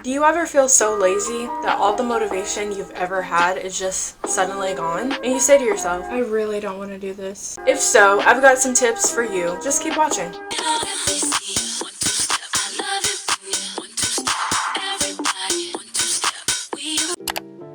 Do you ever feel so lazy that all the motivation you've ever had is just suddenly gone? And you say to yourself, I really don't want to do this. If so, I've got some tips for you. Just keep watching.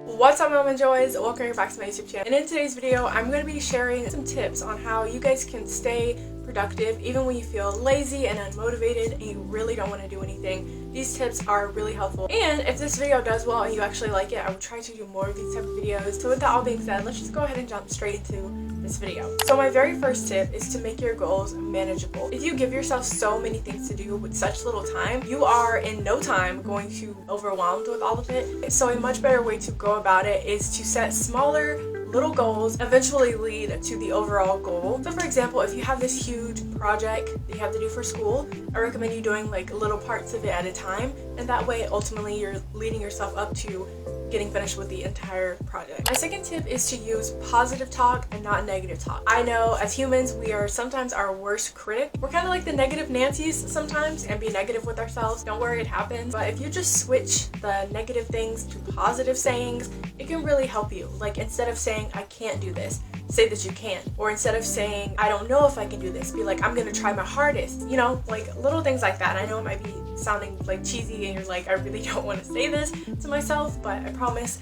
What's up, Almond Joys? Welcome back to my YouTube channel. And in today's video, I'm going to be sharing some tips on how you guys can stay productive even when you feel lazy and unmotivated and you really don't want to do anything. These tips are really helpful. And if this video does well and you actually like it, I will try to do more of these type of videos. So with that all being said, let's just go ahead and jump straight into this video. So my very first tip is to make your goals manageable. If you give yourself so many things to do with such little time, you are in no time going to be overwhelmed with all of it. So a much better way to go about it is to set smaller little goals eventually lead to the overall goal. So for example, if you have this huge project that you have to do for school, I recommend you doing like little parts of it at a time, and that way ultimately you're leading yourself up to getting finished with the entire project. My second tip is to use positive talk and not negative talk. I know as humans, we are sometimes our worst critic. We're kind of like the negative Nancy's sometimes and be negative with ourselves. Don't worry, it happens. But if you just switch the negative things to positive sayings, it can really help you. Like instead of saying, I can't do this, say that you can. Or instead of saying, I don't know if I can do this, be like, I'm gonna try my hardest. You know, like little things like that. I know it might be sounding like cheesy and you're like, I really don't want to say this to myself, but I promise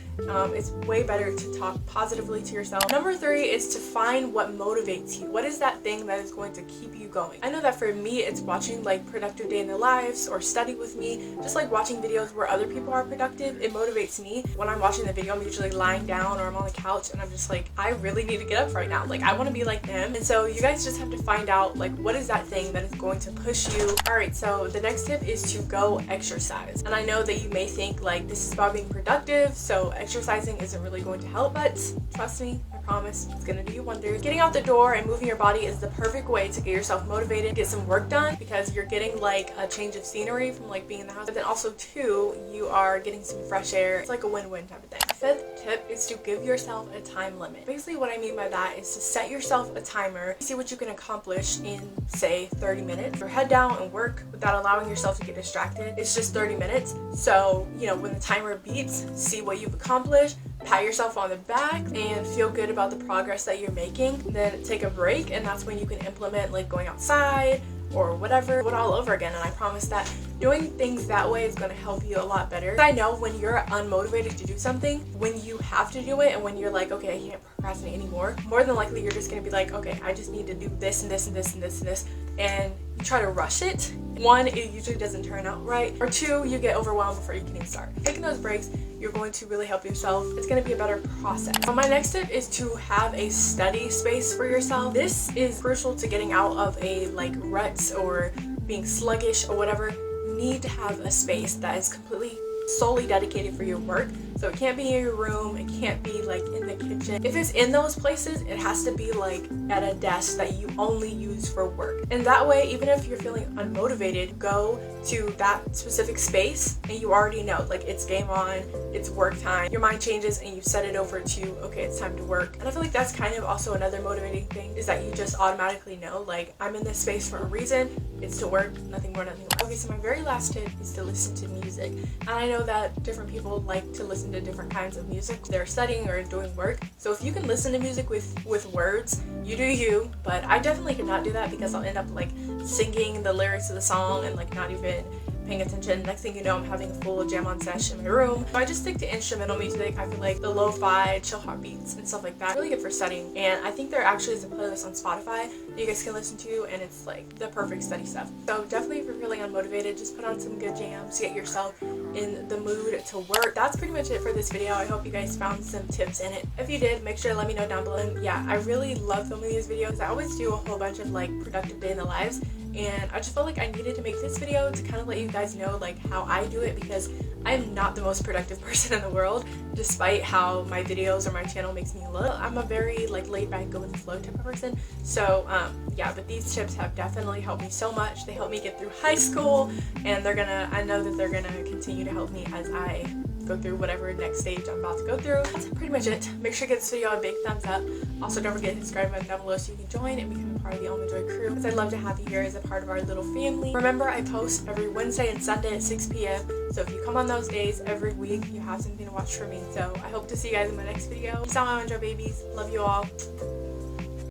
it's way better to talk positively to yourself. Number 3 is to find what motivates you. What is that thing that is going to keep you going? I know that for me, it's watching like productive day in their lives or study with me, just like watching videos where other people are productive. It motivates me. When I'm watching the video, I'm usually lying down or I'm on the couch and I'm just like, I really need to get up right now. Like I want to be like them. And so you guys just have to find out like what is that thing that is going to push you. All right, so the next tip is to go exercise. And I know that you may think like this is about being productive, so exercising isn't really going to help, but trust me, I promise it's gonna do you wonders. Getting out the door and moving your body is the perfect way to get yourself motivated, get some work done, because you're getting like a change of scenery from like being in the house, but then also too, you are getting some fresh air. It's like a win-win type of thing. Fifth tip is to give yourself a time limit. Basically what I mean by that is to set yourself a timer, see what you can accomplish in say 30 minutes, or head down and work without allowing yourself to get distracted. It's just 30 minutes. So, you know, when the timer beeps, see what you've accomplished, pat yourself on the back and feel good about the progress that you're making. Then take a break, and that's when you can implement like going outside or whatever, do it all over again. And I promise that doing things that way is going to help you a lot better. I know when you're unmotivated to do something, when you have to do it and when you're like, okay, I can't procrastinate anymore, more than likely you're just going to be like, okay, I just need to do this and this and this and this and this, and you try to rush it. 1, it usually doesn't turn out right, or 2, you get overwhelmed before you can even start. Taking those breaks, you're going to really help yourself. It's going to be a better process. So my next tip is to have a study space for yourself. This is crucial to getting out of a like rut or being sluggish or whatever. You need to have a space that is completely solely dedicated for your work. So it can't be in your room, it can't be like in the kitchen. If it's in those places, it has to be like at a desk that you only use for work. And that way, even if you're feeling unmotivated, go to that specific space and you already know like it's game on, it's work time. Your mind changes and you set it over to, okay, it's time to work. And I feel like that's kind of also another motivating thing, is that you just automatically know like I'm in this space for a reason. It's to work, nothing more, nothing less. Okay, so my very last tip is to listen to music. And I know that different people like to listen to different kinds of music. They're studying or doing work. So if you can listen to music with words, you do you. But I definitely cannot do that because I'll end up like singing the lyrics of the song and like not even paying attention. Next thing you know, I'm having a full jam on session in my room. So I just stick to instrumental music. I feel like the lo-fi, chill hop beats and stuff like that, really good for studying. And I think there actually is a playlist on Spotify that you guys can listen to, and it's like the perfect study stuff. So definitely if you're feeling unmotivated, just put on some good jams, get yourself in the mood to work. That's pretty much it for this video. I hope you guys found some tips in it. If you did, make sure to let me know down below. And yeah, I really love filming these videos. I always do a whole bunch of like productive day in the lives, and I just felt like I needed to make this video to kind of let you guys know like how I do it, because I'm not the most productive person in the world, despite how my videos or my channel makes me look. I'm a very like laid back, go with the flow type of person. So Yeah, but these tips have definitely helped me so much. They helped me get through high school, and I know that they're gonna continue to help me as I go through whatever next stage I'm about to go through. That's pretty much it. Make sure to give this video a big thumbs up. Also, don't forget to subscribe down below so you can join and become a part of the Almond Joy crew, because I'd love to have you here as a part of our little family. Remember, I post every Wednesday and Sunday at 6 p.m. So if you come on those days every week, you have something to watch for me. So I hope to see you guys in my next video. Peace out, my Almond Joy babies. Love you all.